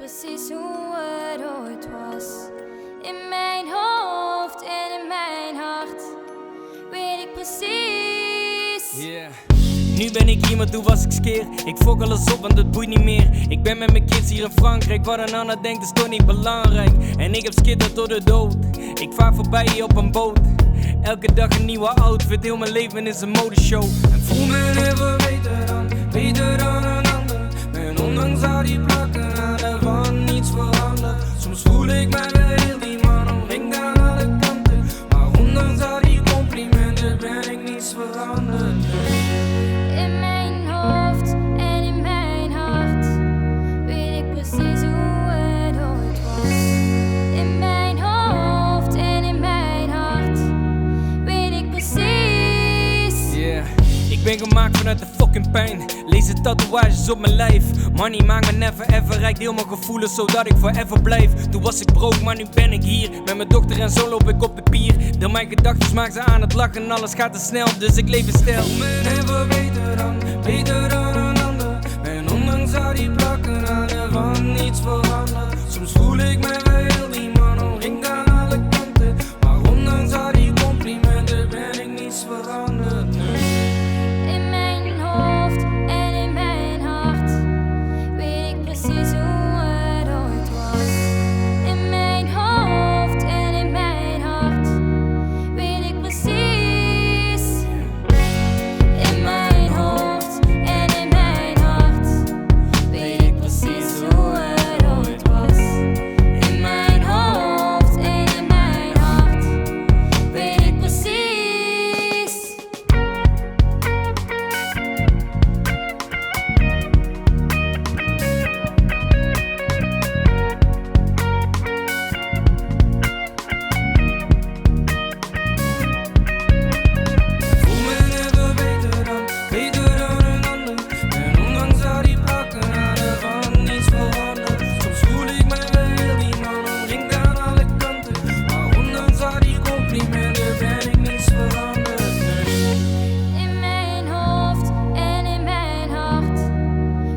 precies hoe het ooit was. In mijn hoofd en in mijn hart weet ik precies. Yeah. Nu ben ik hier, maar toen was ik skeer. Ik fok alles op, want het boeit niet meer. Ik ben met mijn kids hier in Frankrijk. Wat een ander denkt is toch niet belangrijk. En ik heb skitter tot de dood. Ik vaar voorbij hier op een boot. Elke dag een nieuwe outfit, heel mijn leven is een modeshow. En voel me never beter dan een ander. En ondanks al die plakken aan er van niets veranderd. Soms voel ik mij wel heel die man omringd aan alle kanten. Maar ondanks al die complimenten ben ik niets veranderd. In mijn hoofd en in mijn hart weet ik precies hoe het ooit was. In mijn hoofd en in mijn hart weet ik precies. Yeah. Ik ben gemaakt vanuit de fucking pijn. Lees de tatoeages op mijn lijf. Money maakt me never ever rijk. Deel mijn gevoelens zodat ik forever blijf. Toen was ik broke, maar nu ben ik hier. Met mijn dochter en zo loop ik op de pier. Deel mijn gedachten, maak ze aan het lachen. Alles gaat te snel, dus ik leef in stijl. Ik ben never beter dan een ander. En ondanks al die plakken aan er van niets veranderd. Soms voel ik mij wel heel die man omringd aan alle kanten. Maar ondanks al die complimenten ben ik niets veranderd. In mijn hoofd en in mijn hart weet ik precies hoe het ooit was. In mijn hoofd en in mijn hart weet ik precies. In mijn hoofd en in mijn hart weet ik precies hoe het ooit was. In mijn hoofd en in mijn hart weet ik precies. Voel me never beter dan een ander. En ondanks al die plakken aan er van niets veranderd. Soms voel ik mij wel heel die man omringd aan alle kanten. Maar ondanks al die complimenten ben ik niets veranderd. In mijn hoofd en in mijn hart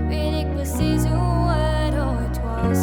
weet ik precies hoe het ooit was.